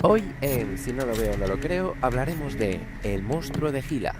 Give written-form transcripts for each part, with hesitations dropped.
Hoy en Si no lo veo, no lo creo, hablaremos de el monstruo de Gila.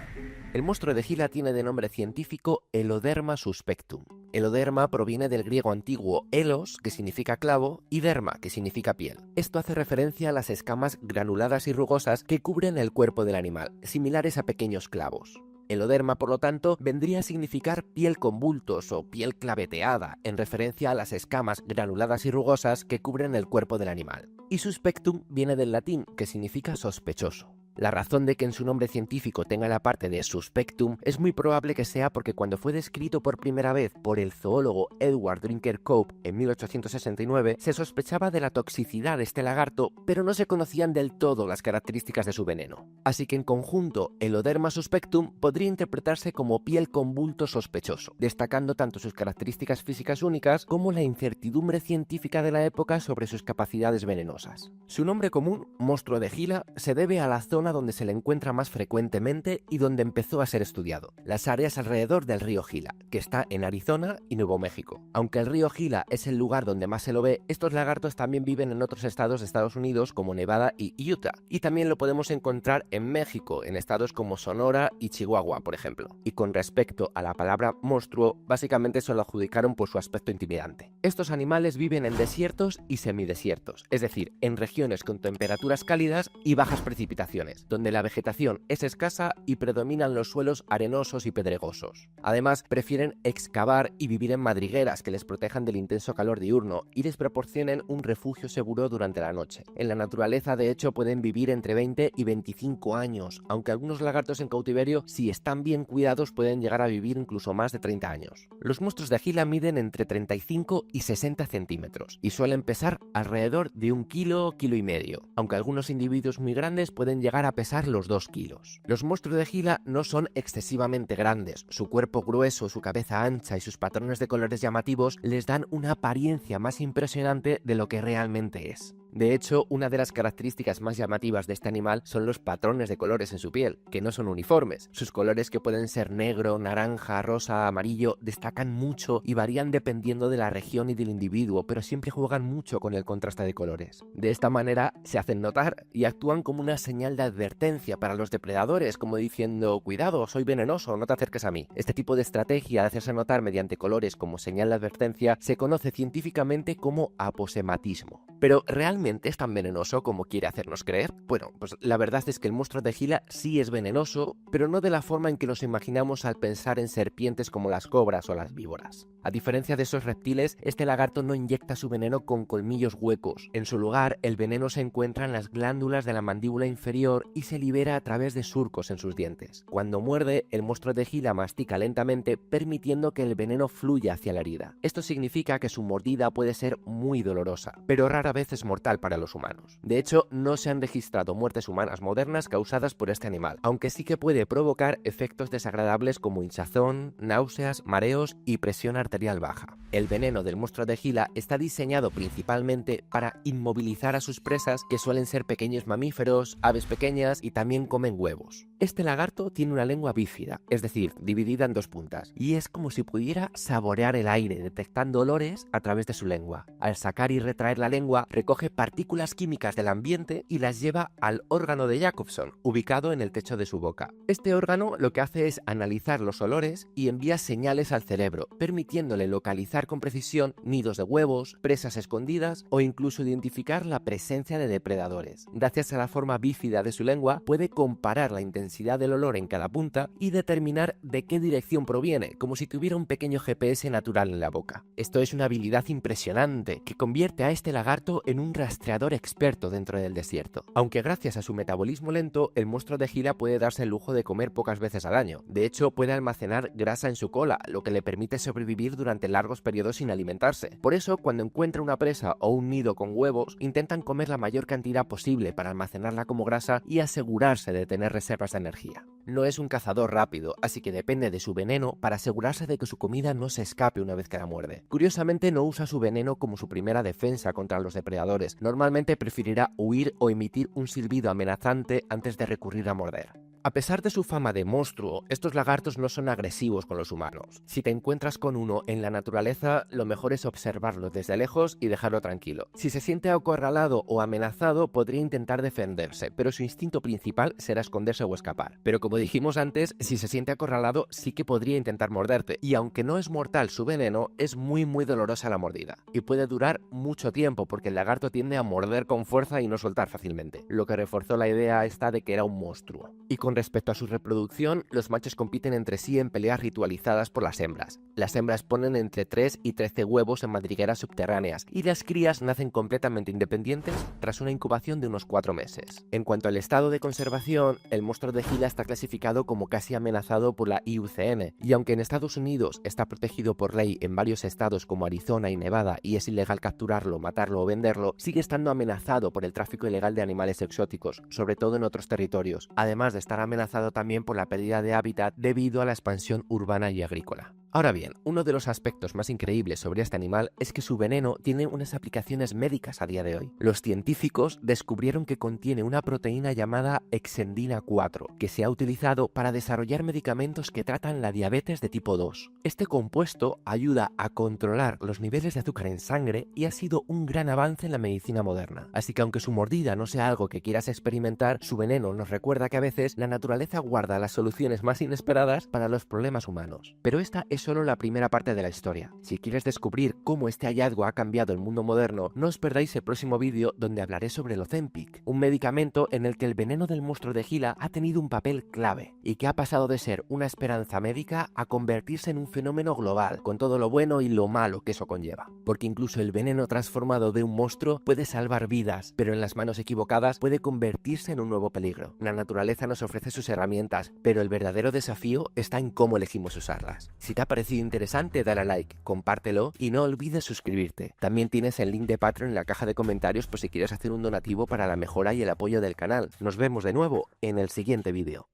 El monstruo de Gila tiene de nombre científico Eloderma suspectum. Eloderma proviene del griego antiguo elos, que significa clavo, y derma, que significa piel. Esto hace referencia a las escamas granuladas y rugosas que cubren el cuerpo del animal, similares a pequeños clavos. Eloderma, por lo tanto, vendría a significar piel con bultos o piel claveteada, en referencia a las escamas granuladas y rugosas que cubren el cuerpo del animal. Y suspectum viene del latín, que significa sospechoso. La razón de que en su nombre científico tenga la parte de suspectum es muy probable que sea porque cuando fue descrito por primera vez por el zoólogo Edward Drinker Cope en 1869, se sospechaba de la toxicidad de este lagarto, pero no se conocían del todo las características de su veneno. Así que en conjunto, Eloderma suspectum podría interpretarse como piel con bulto sospechoso, destacando tanto sus características físicas únicas como la incertidumbre científica de la época sobre sus capacidades venenosas. Su nombre común, monstruo de Gila, se debe a la zona donde se le encuentra más frecuentemente y donde empezó a ser estudiado, las áreas alrededor del río Gila, que está en Arizona y Nuevo México. Aunque el río Gila es el lugar donde más se lo ve, estos lagartos también viven en otros estados de Estados Unidos como Nevada y Utah, y también lo podemos encontrar en México, en estados como Sonora y Chihuahua, por ejemplo. Y con respecto a la palabra monstruo, básicamente se lo adjudicaron por su aspecto intimidante. Estos animales viven en desiertos y semidesiertos, es decir, en regiones con temperaturas cálidas y bajas precipitaciones, donde la vegetación es escasa y predominan los suelos arenosos y pedregosos. Además, prefieren excavar y vivir en madrigueras que les protejan del intenso calor diurno y les proporcionen un refugio seguro durante la noche. En la naturaleza, de hecho, pueden vivir entre 20 y 25 años, aunque algunos lagartos en cautiverio, si están bien cuidados, pueden llegar a vivir incluso más de 30 años. Los monstruos de Gila miden entre 35 y 60 centímetros y suelen pesar alrededor de 1 kilo, kilo y medio, aunque algunos individuos muy grandes pueden llegar a pesar los 2 kilos. Los monstruos de Gila no son excesivamente grandes, su cuerpo grueso, su cabeza ancha y sus patrones de colores llamativos les dan una apariencia más impresionante de lo que realmente es. De hecho, una de las características más llamativas de este animal son los patrones de colores en su piel, que no son uniformes. Sus colores, que pueden ser negro, naranja, rosa, amarillo, destacan mucho y varían dependiendo de la región y del individuo, pero siempre juegan mucho con el contraste de colores. De esta manera se hacen notar y actúan como una señal de advertencia para los depredadores, como diciendo: cuidado, soy venenoso, no te acerques a mí. Este tipo de estrategia de hacerse notar mediante colores como señal de advertencia se conoce científicamente como aposematismo. Pero ¿realmente es tan venenoso como quiere hacernos creer? Bueno, pues la verdad es que el monstruo de Gila sí es venenoso, pero no de la forma en que nos imaginamos al pensar en serpientes como las cobras o las víboras. A diferencia de esos reptiles, este lagarto no inyecta su veneno con colmillos huecos. En su lugar, el veneno se encuentra en las glándulas de la mandíbula inferior y se libera a través de surcos en sus dientes. Cuando muerde, el monstruo de Gila mastica lentamente, permitiendo que el veneno fluya hacia la herida. Esto significa que su mordida puede ser muy dolorosa, pero rara vez es mortal para los humanos. De hecho, no se han registrado muertes humanas modernas causadas por este animal, aunque sí que puede provocar efectos desagradables como hinchazón, náuseas, mareos y presión arterial baja. El veneno del monstruo de Gila está diseñado principalmente para inmovilizar a sus presas, que suelen ser pequeños mamíferos, aves pequeñas y también comen huevos. Este lagarto tiene una lengua bífida, es decir, dividida en dos puntas, y es como si pudiera saborear el aire, detectando olores a través de su lengua. Al sacar y retraer la lengua, recoge partículas químicas del ambiente y las lleva al órgano de Jacobson, ubicado en el techo de su boca. Este órgano lo que hace es analizar los olores y envía señales al cerebro, permitiéndole localizar con precisión nidos de huevos, presas escondidas o incluso identificar la presencia de depredadores. Gracias a la forma bífida de su lengua, puede comparar la intensidad del olor en cada punta y determinar de qué dirección proviene, como si tuviera un pequeño GPS natural en la boca. Esto es una habilidad impresionante que convierte a este lagarto en un rastreador experto dentro del desierto. Aunque gracias a su metabolismo lento, el monstruo de Gila puede darse el lujo de comer pocas veces al año. De hecho, puede almacenar grasa en su cola, lo que le permite sobrevivir durante largos periodos sin alimentarse. Por eso, cuando encuentra una presa o un nido con huevos, intentan comer la mayor cantidad posible para almacenarla como grasa y asegurarse de tener reservas de energía. No es un cazador rápido, así que depende de su veneno para asegurarse de que su comida no se escape una vez que la muerde. Curiosamente, no usa su veneno como su primera defensa contra los depredadores. Normalmente preferirá huir o emitir un silbido amenazante antes de recurrir a morder. A pesar de su fama de monstruo, estos lagartos no son agresivos con los humanos. Si te encuentras con uno en la naturaleza, lo mejor es observarlo desde lejos y dejarlo tranquilo. Si se siente acorralado o amenazado, podría intentar defenderse, pero su instinto principal será esconderse o escapar. Pero como dijimos antes, si se siente acorralado, sí que podría intentar morderte, y aunque no es mortal su veneno, es muy dolorosa la mordida, y puede durar mucho tiempo porque el lagarto tiende a morder con fuerza y no soltar fácilmente, lo que reforzó la idea esta de que era un monstruo. Y con respecto a su reproducción, los machos compiten entre sí en peleas ritualizadas por las hembras. Las hembras ponen entre 3 y 13 huevos en madrigueras subterráneas, y las crías nacen completamente independientes tras una incubación de unos 4 meses. En cuanto al estado de conservación, el monstruo de Gila está clasificado como casi amenazado por la IUCN, y aunque en Estados Unidos está protegido por ley en varios estados como Arizona y Nevada y es ilegal capturarlo, matarlo o venderlo, sigue estando amenazado por el tráfico ilegal de animales exóticos, sobre todo en otros territorios, además de estar amenazado también por la pérdida de hábitat debido a la expansión urbana y agrícola. Ahora bien, uno de los aspectos más increíbles sobre este animal es que su veneno tiene unas aplicaciones médicas a día de hoy. Los científicos descubrieron que contiene una proteína llamada exendina 4, que se ha utilizado para desarrollar medicamentos que tratan la diabetes de tipo 2. Este compuesto ayuda a controlar los niveles de azúcar en sangre y ha sido un gran avance en la medicina moderna. Así que aunque su mordida no sea algo que quieras experimentar, su veneno nos recuerda que a veces la naturaleza guarda las soluciones más inesperadas para los problemas humanos. Pero esta es solo la primera parte de la historia. Si quieres descubrir cómo este hallazgo ha cambiado el mundo moderno, no os perdáis el próximo vídeo donde hablaré sobre el Ozempic, un medicamento en el que el veneno del monstruo de Gila ha tenido un papel clave y que ha pasado de ser una esperanza médica a convertirse en un fenómeno global, con todo lo bueno y lo malo que eso conlleva. Porque incluso el veneno transformado de un monstruo puede salvar vidas, pero en las manos equivocadas puede convertirse en un nuevo peligro. La naturaleza nos ofrece sus herramientas, pero el verdadero desafío está en cómo elegimos usarlas. Si te ha parecido interesante, dale a like, compártelo y no olvides suscribirte. También tienes el link de Patreon en la caja de comentarios por si quieres hacer un donativo para la mejora y el apoyo del canal. Nos vemos de nuevo en el siguiente vídeo.